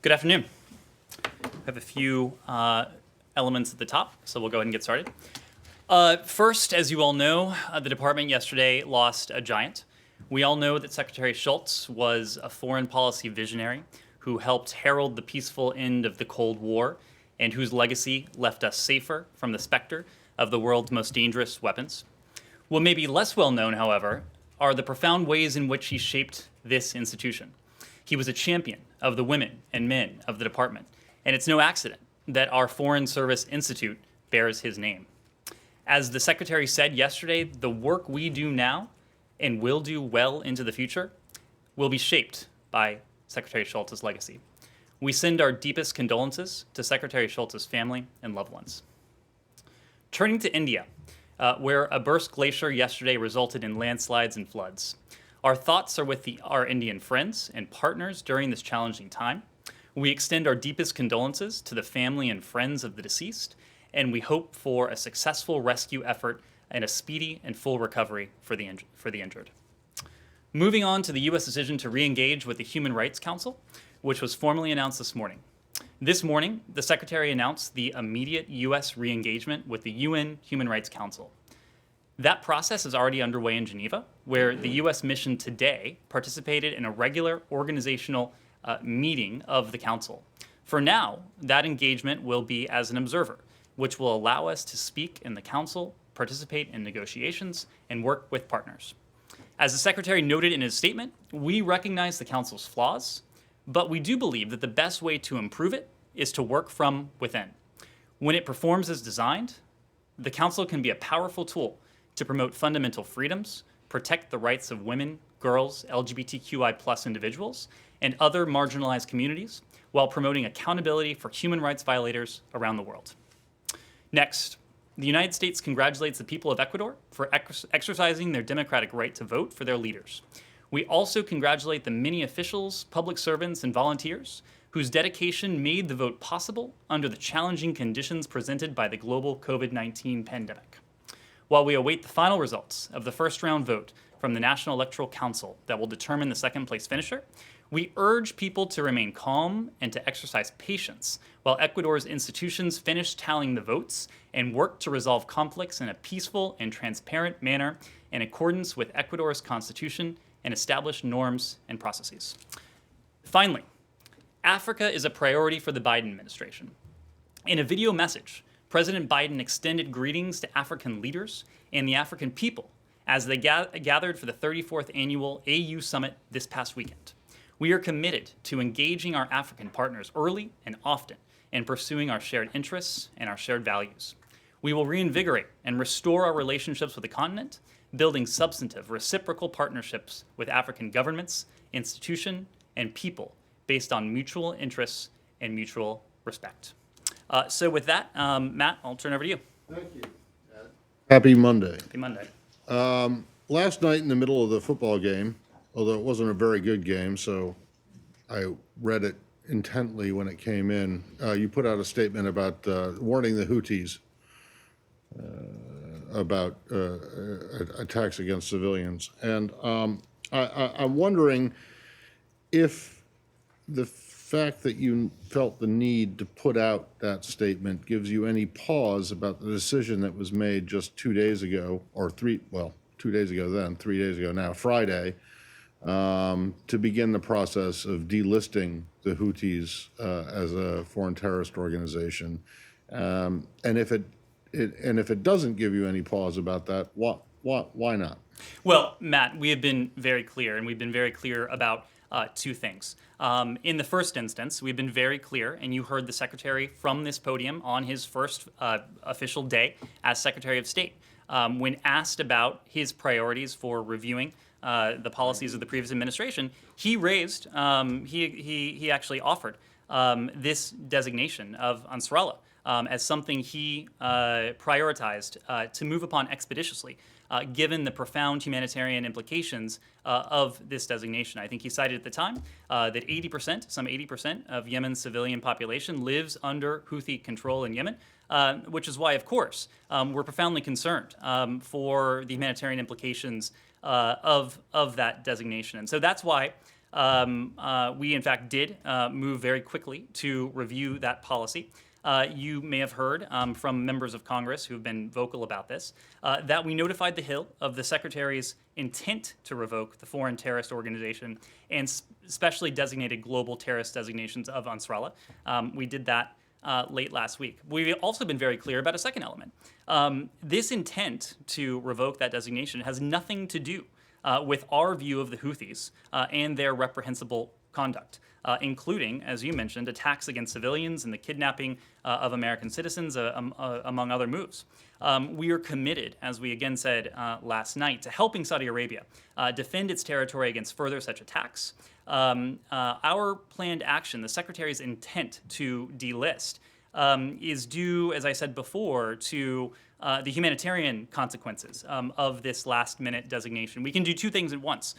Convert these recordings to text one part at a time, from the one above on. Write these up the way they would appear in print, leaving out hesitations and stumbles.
Good afternoon. I have a few elements at the top, so we'll go ahead and get started. First, as you all know, the department yesterday lost a giant. We all know that Secretary Shultz was a foreign policy visionary who helped herald the peaceful end of the Cold War and whose legacy left us safer from the specter of the world's most dangerous weapons. What may be less well known, however, are the profound ways in which he shaped this institution. He was a champion of the women and men of the department, and it's no accident that our Foreign Service Institute bears his name. As the Secretary said yesterday, the work we do now and will do well into the future will be shaped by Secretary Shultz's legacy. We send our deepest condolences to Secretary Shultz's family and loved ones. Turning to India, where a burst glacier yesterday resulted in landslides and floods. Our thoughts are with our Indian friends and partners during this challenging time. We extend our deepest condolences to the family and friends of the deceased, and we hope for a successful rescue effort and a speedy and full recovery for the injured. Moving on to the U.S. decision to re-engage with the Human Rights Council, which was formally announced this morning. This morning, the Secretary announced the immediate U.S. re-engagement with the UN Human Rights Council. That process is already underway in Geneva, where the U.S. mission today participated in a regular organizational meeting of the Council. For now, that engagement will be as an observer, which will allow us to speak in the Council, participate in negotiations, and work with partners. As the Secretary noted in his statement, we recognize the Council's flaws, but we do believe that the best way to improve it is to work from within. When it performs as designed, the Council can be a powerful tool to promote fundamental freedoms, protect the rights of women, girls, LGBTQI+ individuals, and other marginalized communities, while promoting accountability for human rights violators around the world. Next, the United States congratulates the people of Ecuador for exercising their democratic right to vote for their leaders. We also congratulate the many officials, public servants, and volunteers whose dedication made the vote possible under the challenging conditions presented by the global COVID-19 pandemic. While we await the final results of the first round vote from the National Electoral Council that will determine the second place finisher, we urge people to remain calm and to exercise patience while Ecuador's institutions finish tallying the votes and work to resolve conflicts in a peaceful and transparent manner in accordance with Ecuador's constitution and established norms and processes. Finally, Africa is a priority for the Biden administration. In a video message, President Biden extended greetings to African leaders and the African people as they gathered for the 34th annual AU Summit this past weekend. We are committed to engaging our African partners early and often in pursuing our shared interests and our shared values. We will reinvigorate and restore our relationships with the continent, building substantive reciprocal partnerships with African governments, institutions, and people based on mutual interests and mutual respect. So with that, Matt, I'll turn over to you. Thank you. Happy Monday. Happy Monday. Last night in the middle of the football game, although it wasn't a very good game, so I read it intently when it came in, you put out a statement about warning the Houthis about attacks against civilians. And I'm wondering if the fact that you felt the need to put out that statement gives you any pause about the decision that was made just 2 days ago, or 2 days ago then, 3 days ago now, Friday, to begin the process of delisting the Houthis as a foreign terrorist organization. And if it doesn't give you any pause about that, why not? Well, Matt, we have been very clear, and we've been very clear about two things. In the first instance, we've been very clear, and you heard the Secretary from this podium on his first official day as Secretary of State. When asked about his priorities for reviewing the policies of the previous administration, he raised, he actually offered this designation of Ansarallah as something he prioritized to move upon expeditiously, given the profound humanitarian implications of this designation. I think he cited at the time that some 80% of Yemen's civilian population lives under Houthi control in Yemen, which is why, of course, we're profoundly concerned for the humanitarian implications of that designation. And so that's why we in fact did move very quickly to review that policy. You may have heard from members of Congress who've been vocal about this, that we notified the Hill of the Secretary's intent to revoke the foreign terrorist organization and specially designated global terrorist designations of Ansarallah. We did that late last week. We've also been very clear about a second element. This intent to revoke that designation has nothing to do with our view of the Houthis and their reprehensible conduct, including, as you mentioned, attacks against civilians and the kidnapping of American citizens, among other moves. We are committed, as we again said last night, to helping Saudi Arabia defend its territory against further such attacks. Our planned action, the Secretary's intent to delist, is due, as I said before, to the humanitarian consequences of this last-minute designation. We can do two things at once.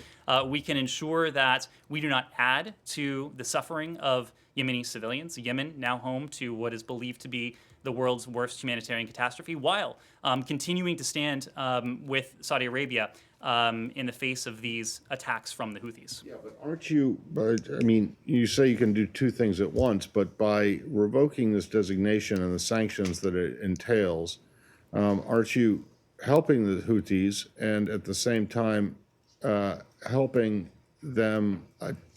We can ensure that we do not add to the suffering of Yemeni civilians, Yemen now home to what is believed to be the world's worst humanitarian catastrophe, while continuing to stand with Saudi Arabia in the face of these attacks from the Houthis. Yeah, but aren't you, I mean, you say you can do two things at once, but by revoking this designation and the sanctions that it entails, aren't you helping the Houthis and at the same time helping them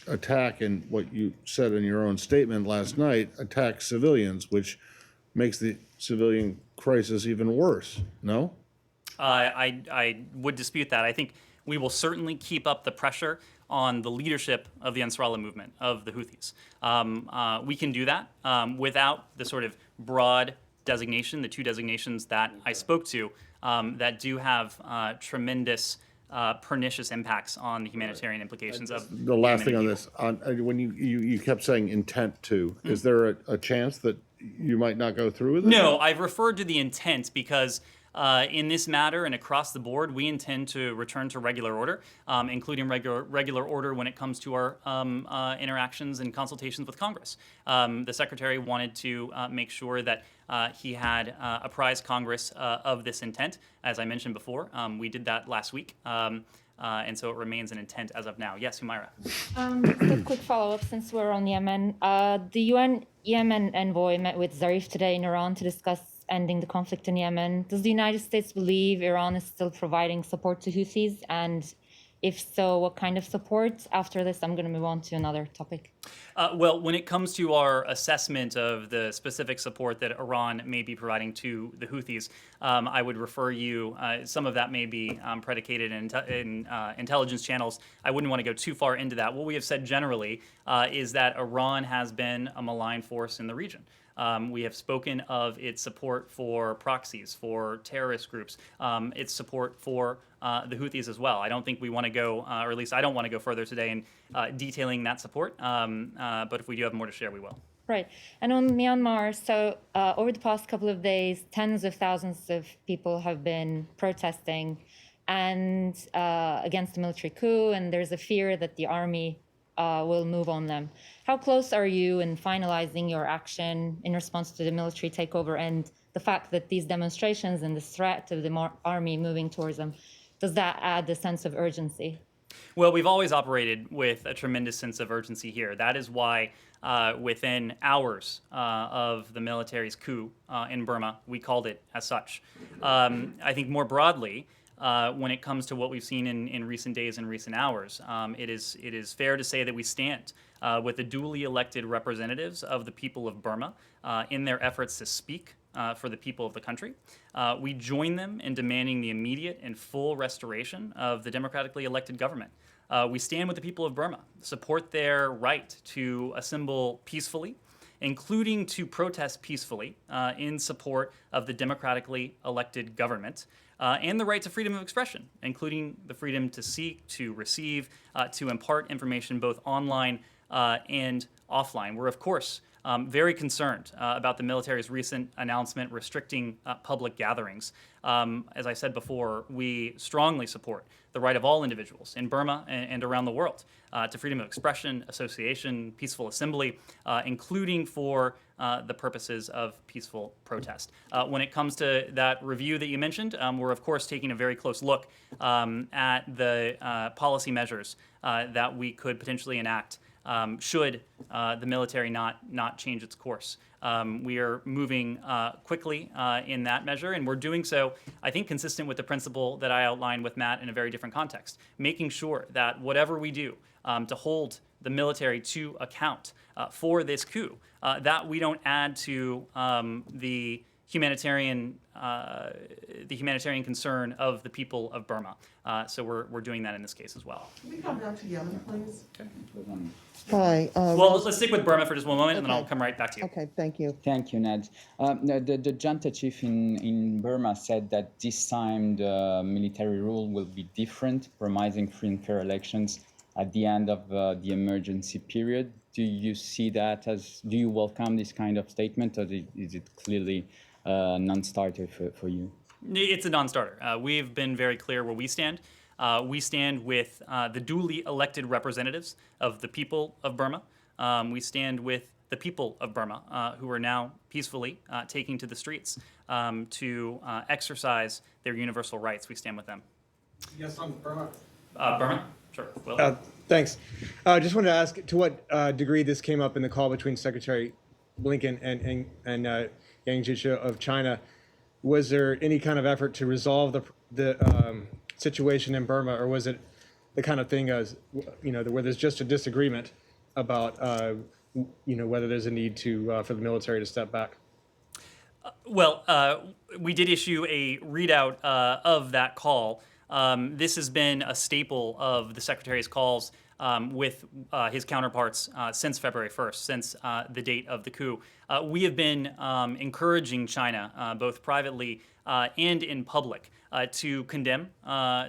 attack, and what you said in your own statement last night, attack civilians, which makes the civilian crisis even worse, no? I would dispute that. I think we will certainly keep up the pressure on the leadership of the Ansarallah movement, of the Houthis. We can do that without the sort of broad designation, the two designations that I spoke to, that do have tremendous pernicious impacts on the humanitarian implications of The last thing on people. this, when you kept saying intent to, is there a chance that you might not go through with it? No, I've referred to the intent because in this matter and across the board, we intend to return to regular order, including regular order when it comes to our interactions and consultations with Congress. The Secretary wanted to make sure that he had apprised Congress of this intent. As I mentioned before, we did that last week. And so it remains an intent as of now. Yes, Humaira. Just a quick follow-up since we're on Yemen. The UN Yemen envoy met with Zarif today in Iran to discuss ending the conflict in Yemen. Does the United States believe Iran is still providing support to Houthis? And if so, what kind of support? After this, I'm going to move on to another topic. Well, when it comes to our assessment of the specific support that Iran may be providing to the Houthis, I would refer you, some of that may be predicated in intelligence channels. I wouldn't want to go too far into that. What we have said generally is that Iran has been a malign force in the region. We have spoken of its support for proxies, for terrorist groups, its support for the Houthis as well. I don't think we want to go, or at least I don't want to go further today in detailing that support. But if we do have more to share, we will. Right. And on Myanmar, so over the past couple of days, tens of thousands of people have been protesting and against the military coup, and there's a fear that the army will move on them. How close are you in finalizing your action in response to the military takeover and the fact that these demonstrations and the threat of the army moving towards them, does that add a sense of urgency? Well, we've always operated with a tremendous sense of urgency here. That is why within hours of the military's coup in Burma, we called it as such. I think more broadly, when it comes to what we've seen in recent days and recent hours, it is fair to say that we stand with the duly elected representatives of the people of Burma in their efforts to speak for the people of the country. We join them in demanding the immediate and full restoration of the democratically elected government. We stand with the people of Burma, support their right to assemble peacefully, including to protest peacefully in support of the democratically elected government, and the right to freedom of expression, including the freedom to seek, to receive, to impart information both online and offline. We're, of course, very concerned about the military's recent announcement restricting public gatherings. As I said before, we strongly support the right of all individuals in Burma and around the world to freedom of expression, association, peaceful assembly, including for the purposes of peaceful protest. When it comes to that review that you mentioned, we're of course taking a very close look at the policy measures that we could potentially enact should the military not change its course. We are moving quickly in that measure, and we're doing so, I think, consistent with the principle that I outlined with Matt in a very different context, making sure that whatever we do to hold the military to account for this coup, that we don't add to the humanitarian concern of the people of Burma. So we're doing that in this case as well. Can we come back to Yemen, please? Hi. Well, let's stick with Burma for just one moment, and then I'll Okay. come right back to you. Okay, thank you. Thank you, Ned. The junta chief in Burma said that this time the military rule will be different, promising free and fair elections at the end of the emergency period. Do you see that as, do you welcome this kind of statement, or is it clearly a non-starter for you? It's a non-starter. We've been very clear where we stand. We stand with the duly elected representatives of the people of Burma. We stand with the people of Burma who are now peacefully taking to the streets to exercise their universal rights. We stand with them. Yes, on Burma. Burma? Sure. Will. Thanks. Just wanted to ask to what degree this came up in the call between Secretary Blinken and Yang Jiechi of China. Was there any kind of effort to resolve the situation in Burma, or was it the kind of thing as where there's just a disagreement about whether there's a need to for the military to step back? Well, we did issue a readout of that call. This has been a staple of the Secretary's calls with his counterparts since February 1st, since the date of the coup. We have been encouraging China, both privately and in public, to condemn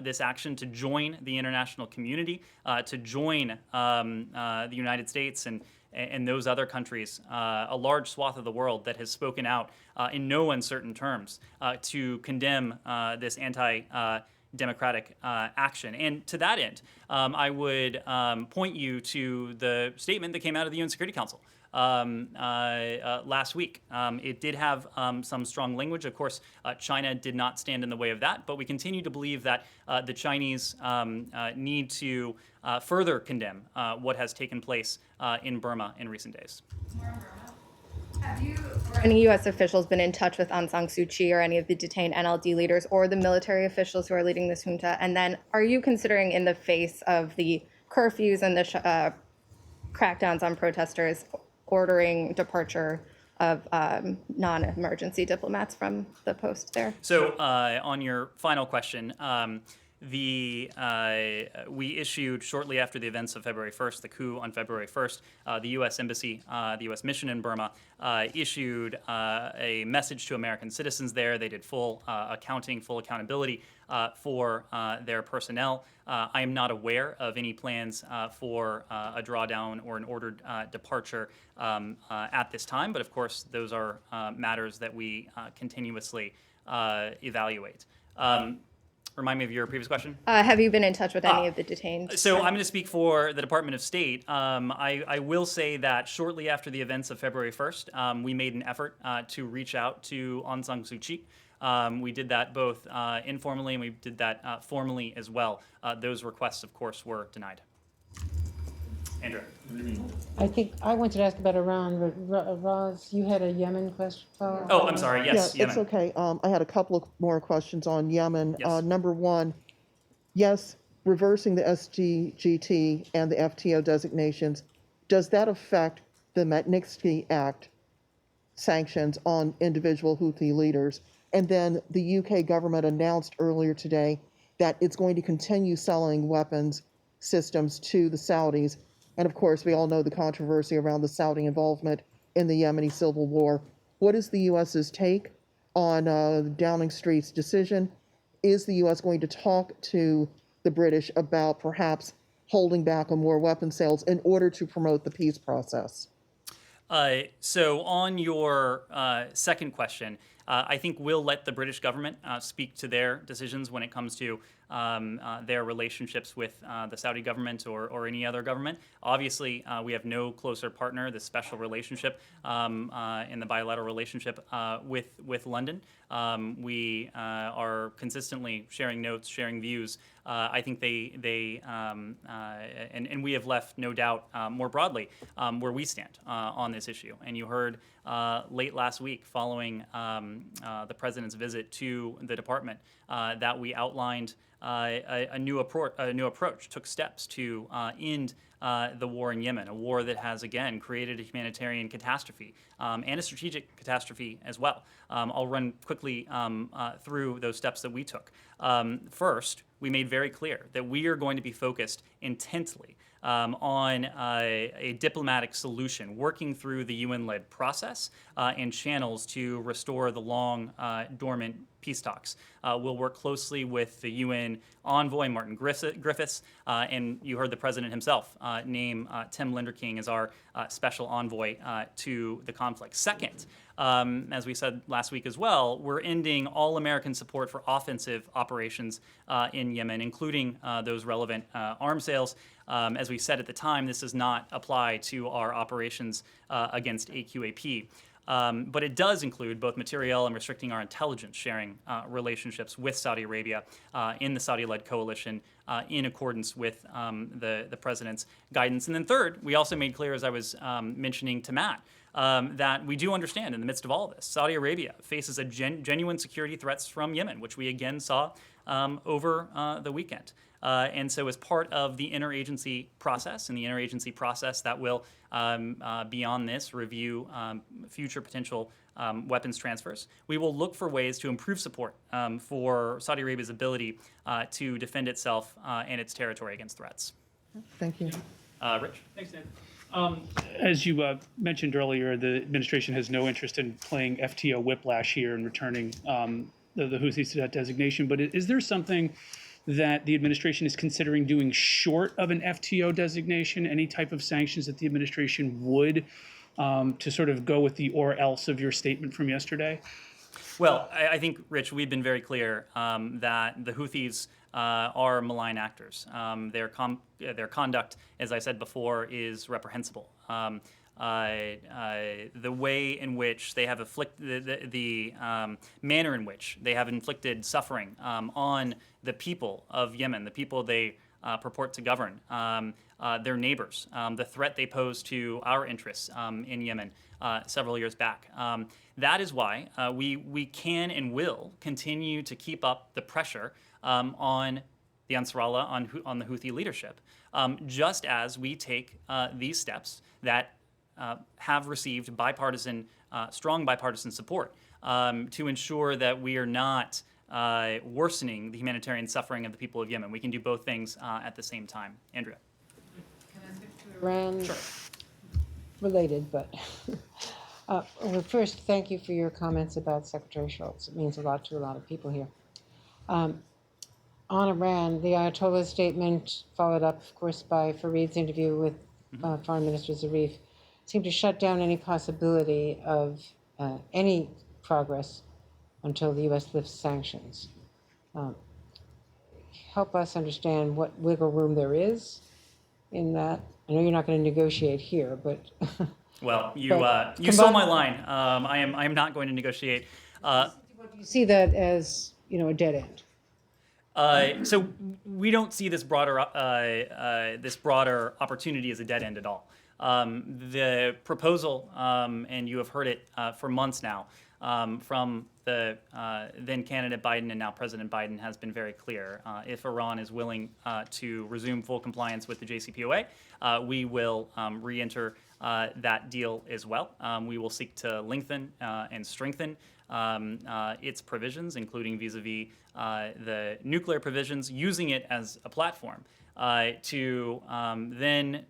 this action, to join the international community, to join the United States and those other countries, a large swath of the world that has spoken out in no uncertain terms to condemn this anti-democratic action. And to that end, I would point you to the statement that came out of the UN Security Council last week. It did have some strong language. Of course, China did not stand in the way of that, but we continue to believe that the Chinese need to further condemn what has taken place in Burma in recent days. Have you or any U.S. officials been in touch with Aung San Suu Kyi or any of the detained NLD leaders or the military officials who are leading this junta? And then are you considering, in the face of the curfews and the crackdowns on protesters, ordering departure of non-emergency diplomats from the post there? So on your final question, we issued shortly after the events of February 1st, the coup on February 1st, the U.S. Embassy, the U.S. mission in Burma, issued a message to American citizens there. They did full accounting, full accountability for their personnel. I am not aware of any plans for a drawdown or an ordered departure at this time, but of course, those are matters that we continuously evaluate. Remind me of your previous question. Have you been in touch with any of the detained? So I'm going to speak for the Department of State. I will say that shortly after the events of February 1st, we made an effort to reach out to Aung San Suu Kyi. We did that both informally and we did that formally as well. Those requests, of course, were denied. Andrew. I think I wanted to ask about Iran, but Roz, you had a Yemen question? Oh, I'm sorry. Yes, Yeah, Yemen. it's okay. I had a couple of more questions on Yemen. Yes. Number one, yes, reversing the SGGT and the FTO designations, does that affect the Magnitsky Act sanctions on individual Houthi leaders? And then the UK government announced earlier today that it's going to continue selling weapons systems to the Saudis. And of course, we all know the controversy around the Saudi involvement in the Yemeni civil war. What is the U.S.'s take on Downing Street's decision? Is the U.S. going to talk to the British about perhaps holding back on more weapon sales in order to promote the peace process? So on your second question, I think we'll let the British government speak to their decisions when it comes to their relationships with the Saudi government or any other government. Obviously, we have no closer partner, this special relationship in the bilateral relationship with London. We are consistently sharing notes, sharing views. I think and we have left no doubt more broadly where we stand on this issue. And you heard late last week, following the president's visit to the department, that we outlined a new approach, took steps to end the war in Yemen, a war that has again created a humanitarian catastrophe and a strategic catastrophe as well. I'll run quickly through those steps that we took. First, we made very clear that we are going to be focused intently on a diplomatic solution, working through the UN-led process and channels to restore the long dormant peace talks. We'll work closely with the UN envoy, Martin Griffiths, and you heard the president himself name Tim Linderking as our special envoy to the conflict. Second, as we said last week as well, we're ending all American support for offensive operations in Yemen, including those relevant arms sales. As we said at the time, this does not apply to our operations against AQAP. But it does include both materiel and restricting our intelligence sharing relationships with Saudi Arabia in the Saudi-led coalition in accordance with the president's guidance. And then third, we also made clear, as I was mentioning to Matt, that we do understand in the midst of all of this, Saudi Arabia faces a genuine security threats from Yemen, which we again saw over the weekend. And so as part of the interagency process, that will, beyond this, review future potential weapons transfers, we will look for ways to improve support for Saudi Arabia's ability to defend itself and its territory against threats. Thank you. Rich? Thanks, Dan. As you mentioned earlier, the administration has no interest in playing FTO whiplash here and returning the Houthis to that designation. But is there something that the administration is considering doing short of an FTO designation, any type of sanctions that the administration would, to sort of go with the or else of your statement from yesterday? Well, I think, Rich, we've been very clear that the Houthis are malign actors. Their conduct, as I said before, is reprehensible. The way in which they have the manner in which they have inflicted suffering on the people of Yemen, the people they purport to govern, their neighbors, the threat they pose to our interests in Yemen several years back. That is why we can and will continue to keep up the pressure on the Ansarallah, on the Houthi leadership, just as we take these steps that have received strong bipartisan support to ensure that we are not worsening the humanitarian suffering of the people of Yemen. We can do both things at the same time. Andrea. Iran related, but well, first, thank you for your comments about Secretary Shultz. It means a lot to a lot of people here. On Iran, the Ayatollah's statement, followed up, of course, by Fareed's interview with Foreign Minister Zarif, seemed to shut down any possibility of any progress until the U.S. lifts sanctions. Help us understand what wiggle room there is in that. I know you're not going to negotiate here, but well, you stole my line. I am not going to negotiate. Do you see that as a dead end? So we don't see this broader opportunity as a dead end at all. The proposal, and you have heard it for months now, from the then candidate Biden and now President Biden, has been very clear. If Iran is willing to resume full compliance with the JCPOA, we will re-enter that deal as well. We will seek to lengthen and strengthen its provisions, including vis-a-vis the nuclear provisions, using it as a platform to then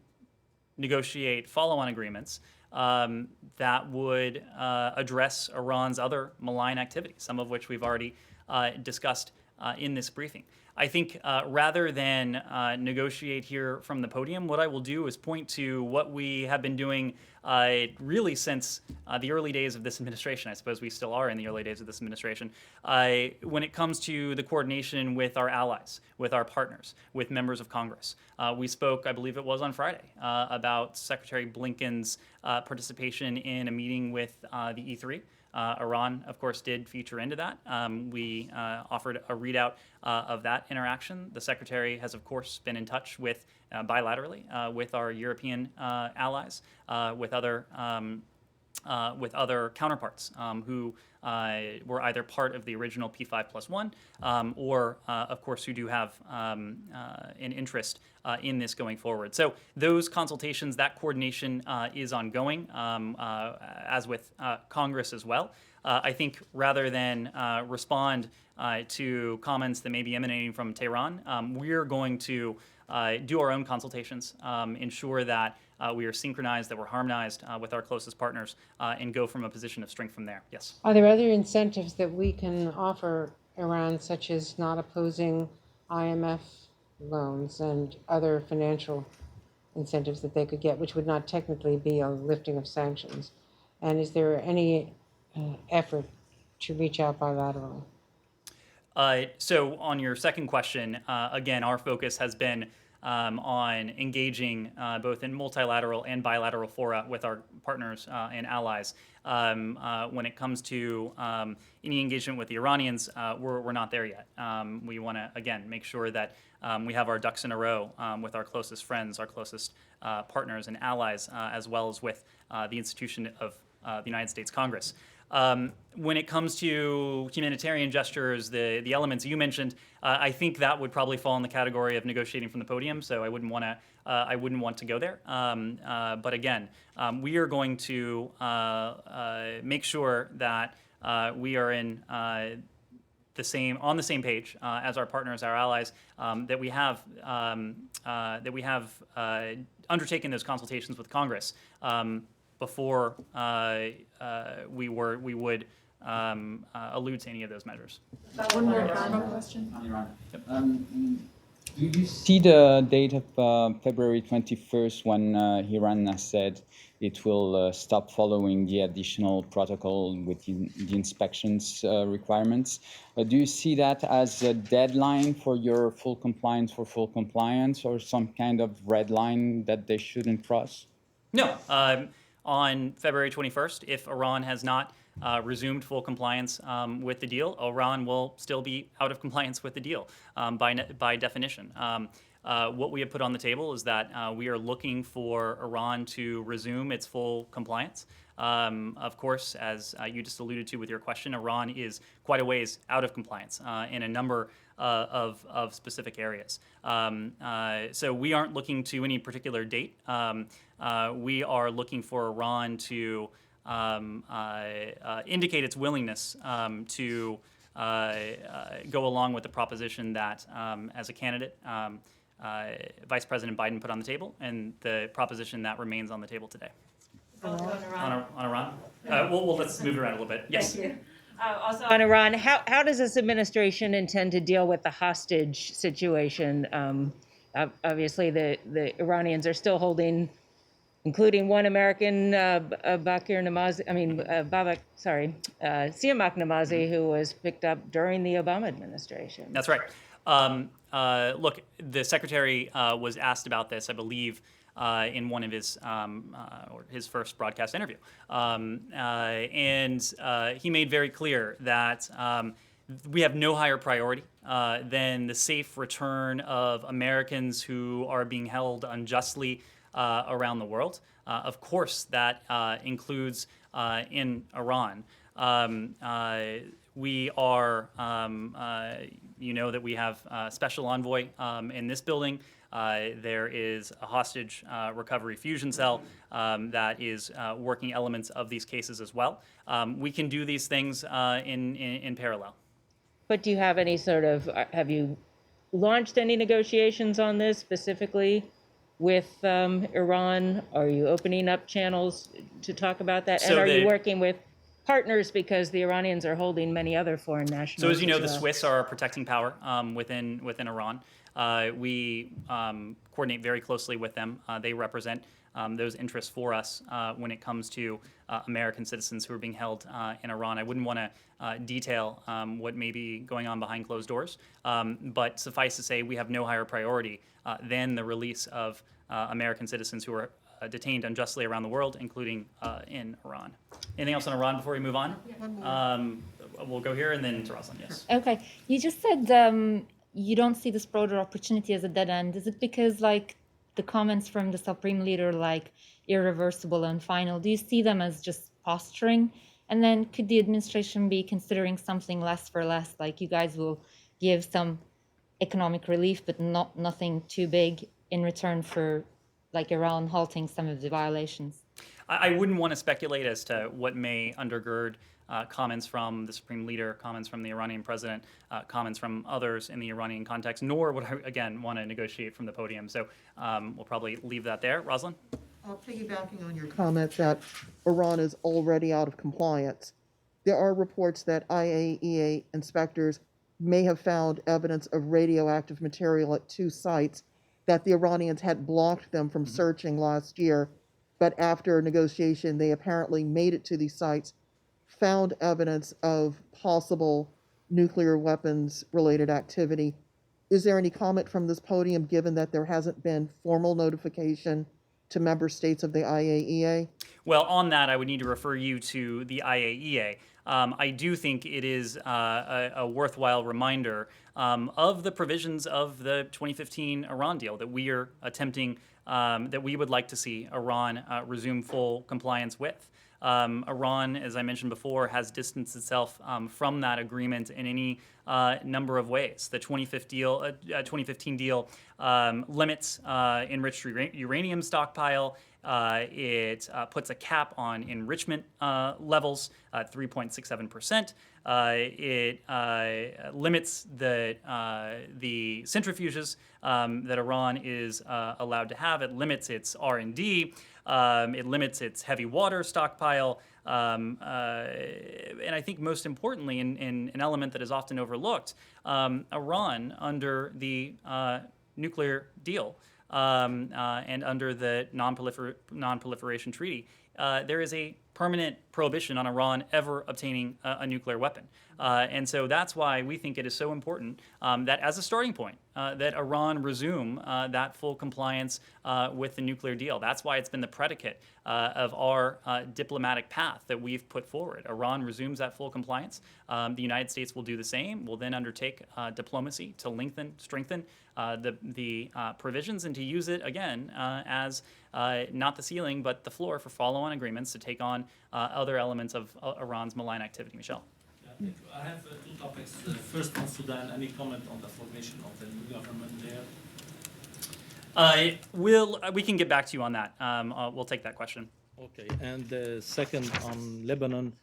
negotiate follow-on agreements that would address Iran's other malign activities, some of which we've already discussed in this briefing. I think rather than negotiate here from the podium, what I will do is point to what we have been doing really since the early days of this administration. I suppose we still are in the early days of this administration. When it comes to the coordination with our allies, with our partners, with members of Congress. We spoke, I believe it was on Friday, about Secretary Blinken's participation in a meeting with the E3. Iran, of course, did feature into that. We offered a readout of that interaction. The Secretary has, of course, been in touch with bilaterally with our European allies, with other counterparts who were either part of the original P5+1 or, of course, who do have an interest in this going forward. So those consultations, that coordination is ongoing, as with Congress as well. I think rather than respond to comments that may be emanating from Tehran, we're going to do our own consultations, ensure that we are synchronized, that we're harmonized with our closest partners, and go from a position of strength from there. Yes. Are there other incentives that we can offer Iran, such as not opposing IMF loans and other financial incentives that they could get, which would not technically be a lifting of sanctions? And is there any effort to reach out bilaterally? So on your second question, again, our focus has been on engaging both in multilateral and bilateral fora with our partners and allies. When it comes to any engagement with the Iranians, we're not there yet. We want to, again, make sure that we have our ducks in a row with our closest friends, our closest partners and allies, as well as with the institution of the United States Congress. When it comes to humanitarian gestures, the elements you mentioned, I think that would probably fall in the category of negotiating from the podium. So I wouldn't want to go there. But again, we are going to make sure that we are on the same page as our partners, our allies, that we have undertaken those consultations with Congress before we would allude to any of those measures. One more final question. Do you see the date of February 21st when Iran has said it will stop following the additional protocol with the inspections requirements? Do you see that as a deadline for your full compliance, or some kind of red line that they shouldn't cross? No. On February 21st, if Iran has not resumed full compliance with the deal, Iran will still be out of compliance with the deal by definition. What we have put on the table is that we are looking for Iran to resume its full compliance. Of course, as you just alluded to with your question, Iran is quite a ways out of compliance in a number of specific areas. So we aren't looking to any particular date. We are looking for Iran to indicate its willingness to go along with the proposition that as a candidate, Vice President Biden put on the table, and the proposition that remains on the table today. On Iran? Well, let's move it around a little bit. Yes. Thank you. Also on Iran, how does this administration intend to deal with the hostage situation? Obviously, the Iranians are still holding, including one American, Siamak Namazi, who was picked up during the Obama administration. That's right. Look, the secretary was asked about this, I believe, in one of his first broadcast interview, and he made very clear that we have no higher priority than the safe return of Americans who are being held unjustly around the world. Of course, that includes in Iran. We are, you know, that we have a special envoy in this building. There is a hostage recovery fusion cell that is working elements of these cases as well. We can do these things in parallel. But do you have any have you launched any negotiations on this specifically with Iran? Are you opening up channels to talk about that? So and are you working with partners because the Iranians are holding many other foreign nationals. So as you know, as the well. Swiss are a protecting power within Iran. We coordinate very closely with them. They represent those interests for us when it comes to American citizens who are being held in Iran. I wouldn't want to detail what may be going on behind closed doors, but suffice to say, we have no higher priority than the release of American citizens who are detained unjustly around the world, including in Iran. Anything else on Iran before we move on? We'll go here and then to Rosalind, yes. Okay, you just said you don't see this broader opportunity as a dead end. Is it because like the comments from the Supreme Leader, like irreversible and final, do you see them as just posturing? And then could the administration be considering something less for less, like you guys will give some economic relief, but nothing too big in return for like Iran halting some of the violations? I wouldn't want to speculate as to what may undergird comments from the Supreme Leader, comments from the Iranian president, comments from others in the Iranian context, nor would I, again, want to negotiate from the podium. So we'll probably leave that there. Rosalind? Piggybacking on your comment that Iran is already out of compliance, there are reports that IAEA inspectors may have found evidence of radioactive material at 2 sites that the Iranians had blocked them from searching last year, but after negotiation, they apparently made it to these sites, found evidence of possible nuclear weapons related activity. Is there any comment from this podium, given that there hasn't been formal notification to member states of the IAEA? Well, on that, I would need to refer you to the IAEA. I do think it is a worthwhile reminder of the provisions of the 2015 Iran deal that we are attempting, that we would like to see Iran resume full compliance with. Iran, as I mentioned before, has distanced itself from that agreement in any number of ways. The 2015 deal limits enriched uranium stockpile. It puts a cap on enrichment levels at 3.67%. It limits the centrifuges that Iran is allowed to have. It limits its R&D. It limits its heavy water stockpile. And I think most importantly, in an element that is often overlooked, Iran, under the nuclear deal and under the non-proliferation treaty, there is a permanent prohibition on Iran ever obtaining a nuclear weapon. And so that's why we think it is so important that as a starting point, that Iran resume that full compliance with the nuclear deal. That's why it's been the predicate of our diplomatic path that we've put forward. Iran resumes that full compliance. The United States will do the same. We'll then undertake diplomacy to strengthen the provisions and to use it again as not the ceiling but the floor for follow-on agreements to take on other elements of Iran's malign activity. Michelle? I have 2 topics. First on Sudan, any comment on the formation of the new government there? We can get back to you on that. We'll take that question. Okay, and second on Lebanon,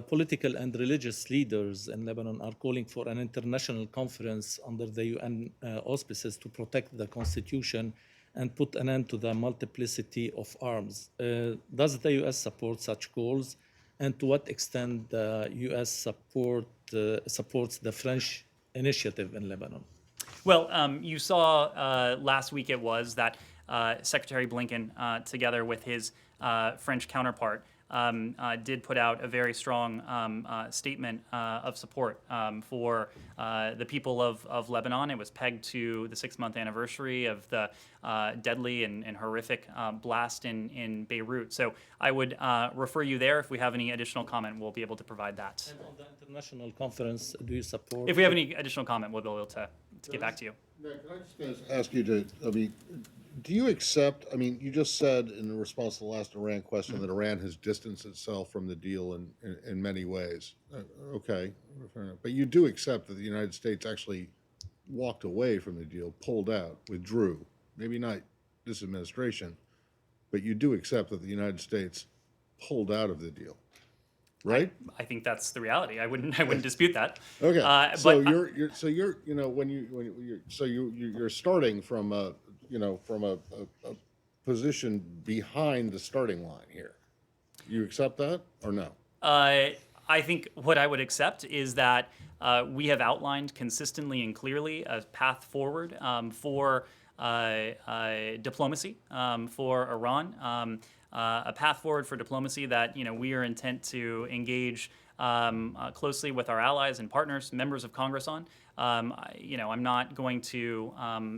political and religious leaders in Lebanon are calling for an international conference under the UN auspices to protect the constitution and put an end to the multiplicity of arms. Does the US support such calls? And to what extent the U.S. supports the French initiative in Lebanon? Well, you saw last week it was that Secretary Blinken, together with his French counterpart, did put out a very strong statement of support for the people of Lebanon. It was pegged to the 6-month anniversary of the deadly and horrific blast in Beirut. So I would refer you there. If we have any additional comment, we'll be able to provide that. And on the international conference, do you support? If we have any additional comment, we'll be able to get back to you. Can I just ask you to, do you accept, you just said in response to the last Iran question that Iran has distanced itself from the deal in many ways. Okay, fair enough. But you do accept that the United States actually walked away from the deal, pulled out, withdrew. Maybe not this administration, but you do accept that the United States pulled out of the deal, right? I think that's the reality. I wouldn't dispute that. Okay, but you're starting from a position behind the starting line here. You accept that or no? I think what I would accept is that we have outlined consistently and clearly a path forward for diplomacy for Iran, a path forward for diplomacy that we are intent to engage closely with our allies and partners, members of Congress on. I'm not going to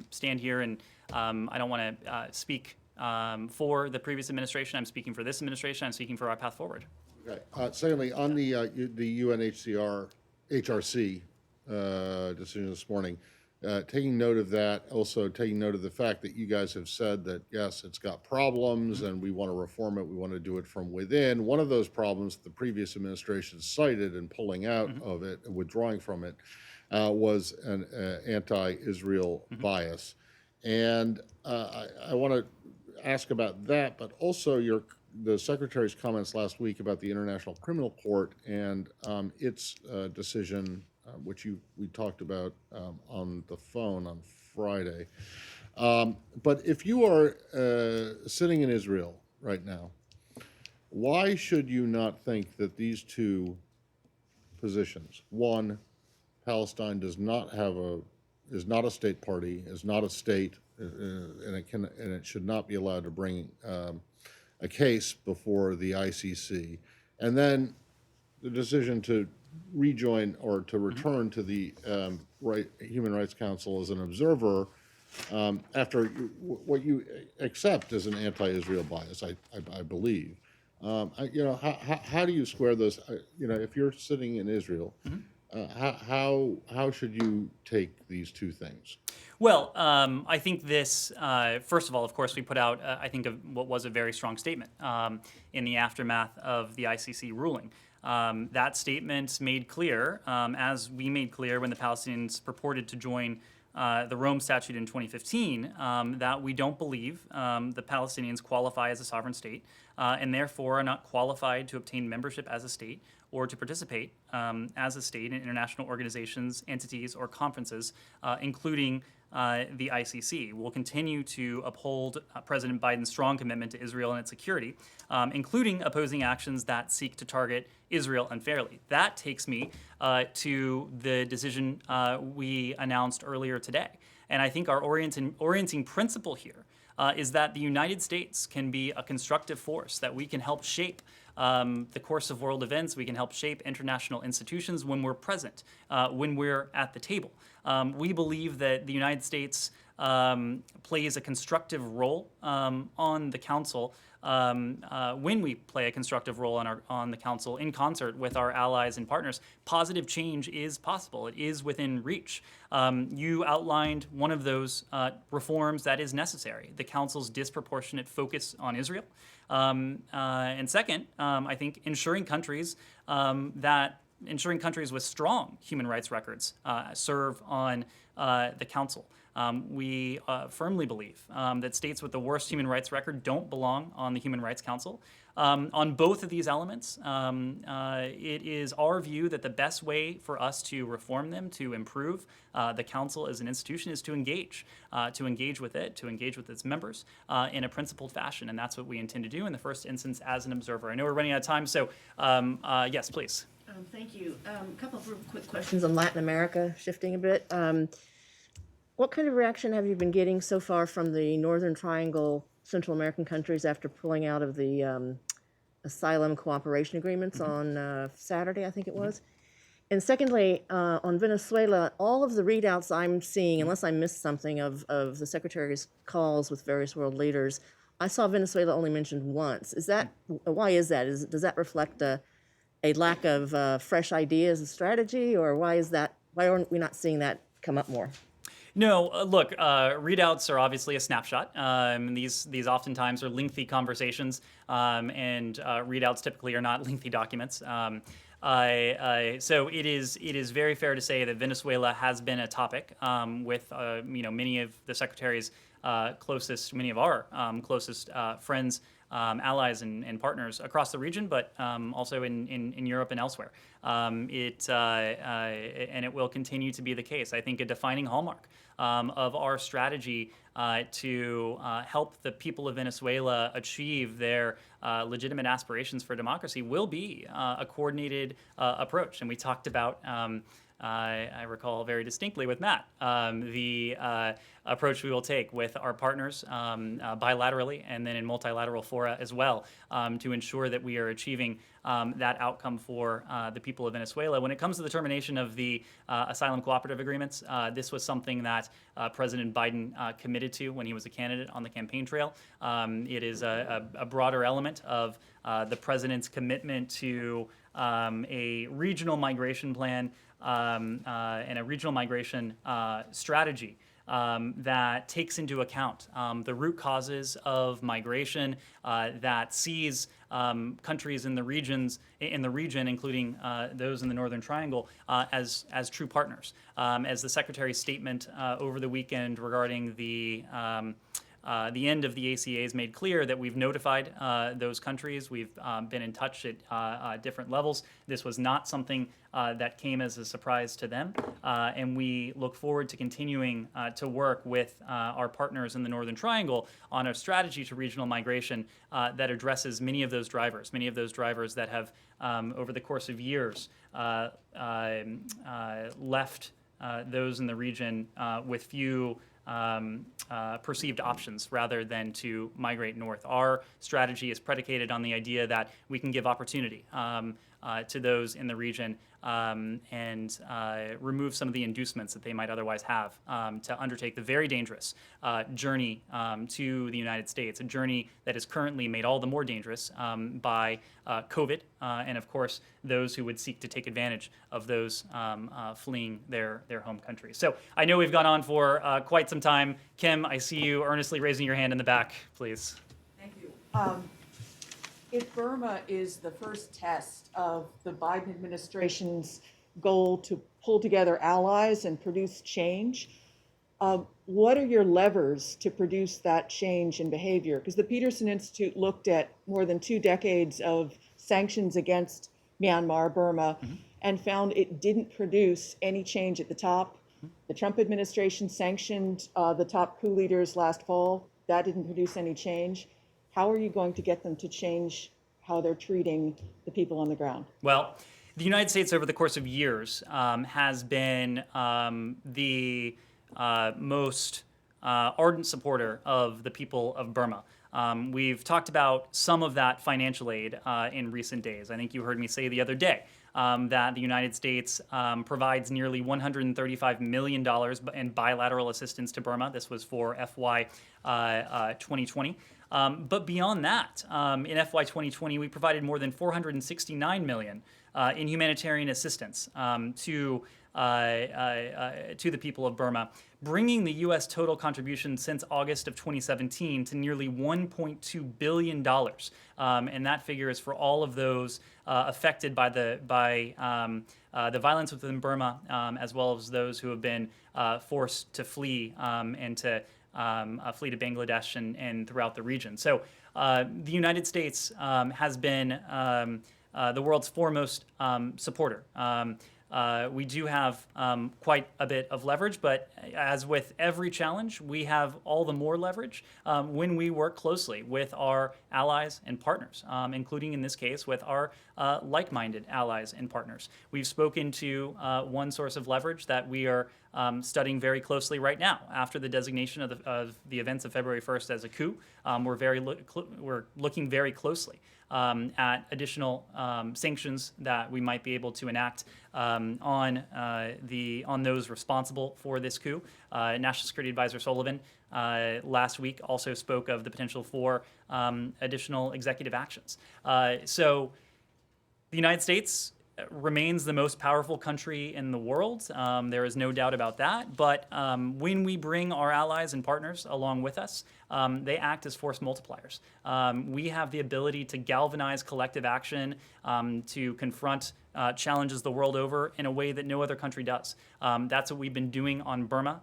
stand here and I don't want to speak for the previous administration. I'm speaking for this administration. I'm speaking for our path forward. Okay. Secondly, on the UNHCR HRC decision this morning, taking note of that, also taking note of the fact that you guys have said that, yes, it's got problems and we want to reform it, we want to do it from within. One of those problems the previous administration cited in pulling out of it, withdrawing from it, was an anti-Israel bias. And I want to ask about that, but also the Secretary's comments last week about the International Criminal Court and its decision, which we talked about on the phone on Friday. But if you are sitting in Israel right now, why should you not think that these two positions, one, Palestine is not a state party, is not a state, and it should not be allowed to bring a case before the ICC, and then the decision to rejoin or to return to the Human Rights Council as an observer after what you accept as an anti-Israel bias, I believe. How do you square those? If you're sitting in Israel, how should you take these two things? Well, I think this, first of all, of course, we put out, I think, what was a very strong statement in the aftermath of the ICC ruling. That statement made clear, as we made clear when the Palestinians purported to join the Rome Statute in 2015, that we don't believe the Palestinians qualify as a sovereign state and therefore are not qualified to obtain membership as a state or to participate as a state in international organizations, entities, or conferences, including the ICC. We'll continue to uphold President Biden's strong commitment to Israel and its security, including opposing actions that seek to target Israel unfairly. That takes me to the decision we announced earlier today. And I think our orienting principle here is that the United States can be a constructive force, that we can help shape the course of world events. We can help shape international institutions when we're present, when we're at the table. We believe that the United States plays a constructive role on the Council when we play a constructive role on the Council in concert with our allies and partners. Positive change is possible. It is within reach. You outlined one of those reforms that is necessary, the Council's disproportionate focus on Israel. And second, I think ensuring countries with strong human rights records serve on the Council. We firmly believe that states with the worst human rights record don't belong on the Human Rights Council. On both of these elements, it is our view that the best way for us to reform them, to improve the Council as an institution, is to engage with it, to engage with its members in a principled fashion. And that's what we intend to do in the first instance as an observer. I know we're running out of time, so yes, please. Thank you. A couple of real quick questions on Latin America, shifting a bit. What kind of reaction have you been getting so far from the Northern Triangle Central American countries after pulling out of the asylum cooperation agreements on Saturday, I think it was? And secondly, on Venezuela, all of the readouts I'm seeing, unless I missed something of the Secretary's calls with various world leaders, I saw Venezuela only mentioned once. Why is that? Does that reflect a lack of fresh ideas and strategy, or why aren't we not seeing that come up more? No, look, readouts are obviously a snapshot. These oftentimes are lengthy conversations, and readouts typically are not lengthy documents. So it is very fair to say that Venezuela has been a topic with many of the Secretary's many of our closest friends, allies, and partners across the region, but also in Europe and elsewhere. And it will continue to be the case. I think a defining hallmark of our strategy to help the people of Venezuela achieve their legitimate aspirations for democracy will be a coordinated approach. And we talked about, I recall very distinctly with Matt, the approach we will take with our partners bilaterally and then in multilateral fora as well to ensure that we are achieving that outcome for the people of Venezuela. When it comes to the termination of the asylum cooperative agreements, this was something that President Biden committed to when he was a candidate on the campaign trail. It is a broader element of the president's commitment to a regional migration plan and a regional migration strategy that takes into account the root causes of migration, that sees countries in the region, including those in the Northern Triangle, as true partners. As the Secretary's statement over the weekend regarding the end of the ACAs made clear, that we've notified those countries. We've been in touch at different levels. This was not something that came as a surprise to them, and we look forward to continuing to work with our partners in the Northern Triangle on a strategy to regional migration that addresses many of those drivers that have, over the course of years, left those in the region with few perceived options rather than to migrate north. Our strategy is predicated on the idea that we can give opportunity to those in the region and remove some of the inducements that they might otherwise have to undertake the very dangerous journey to the United States, a journey that is currently made all the more dangerous by COVID and, of course, those who would seek to take advantage of those fleeing their home countries. So I know we've gone on for quite some time. Kim, I see you earnestly raising your hand in the back, please. Thank you. If Burma is the first test of the Biden administration's goal to pull together allies and produce change, what are your levers to produce that change in behavior? Because the Peterson Institute looked at more than 2 decades of sanctions against Myanmar, Burma, and found it didn't produce any change at the top. The Trump administration sanctioned the top coup leaders last fall. That didn't produce any change. How are you going to get them to change how they're treating the people on the ground? Well, the United States over the course of years has been the most ardent supporter of the people of Burma. We've talked about some of that financial aid in recent days. I think you heard me say the other day that the United States provides nearly $135 million in bilateral assistance to Burma. This was for FY 2020. But beyond that, in FY 2020, we provided more than $469 million in humanitarian assistance to the people of Burma, bringing the U.S. total contribution since August of 2017 to nearly $1.2 billion. And that figure is for all of those affected by the violence within Burma, as well as those who have been forced to flee and to flee to Bangladesh and throughout the region. So the United States has been the world's foremost supporter. We do have quite a bit of leverage, but as with every challenge, we have all the more leverage when we work closely with our allies and partners, including in this case with our like-minded allies and partners. We've spoken to one source of leverage that we are studying very closely right now. After the designation of the events of February 1st as a coup, we're looking very closely at additional sanctions that we might be able to enact on those responsible for this coup. National Security Advisor Sullivan last week also spoke of the potential for additional executive actions. So the United States remains the most powerful country in the world. There is no doubt about that. But when we bring our allies and partners along with us, they act as force multipliers. We have the ability to galvanize collective action, to confront challenges the world over in a way that no other country does. That's what we've been doing on Burma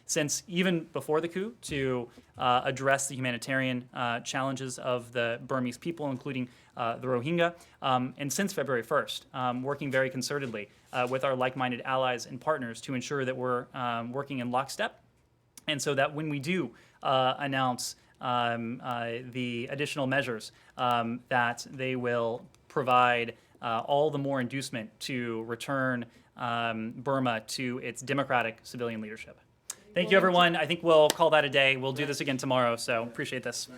since even before the coup, to address the humanitarian challenges of the Burmese people, including the Rohingya. And since February 1st, working very concertedly with our like-minded allies and partners to ensure that we're working in lockstep And so that when we do announce the additional measures, that they will provide all the more inducement to return Burma to its democratic civilian leadership. Thank you, everyone. I think we'll call that a day. We'll do this again tomorrow, so appreciate this.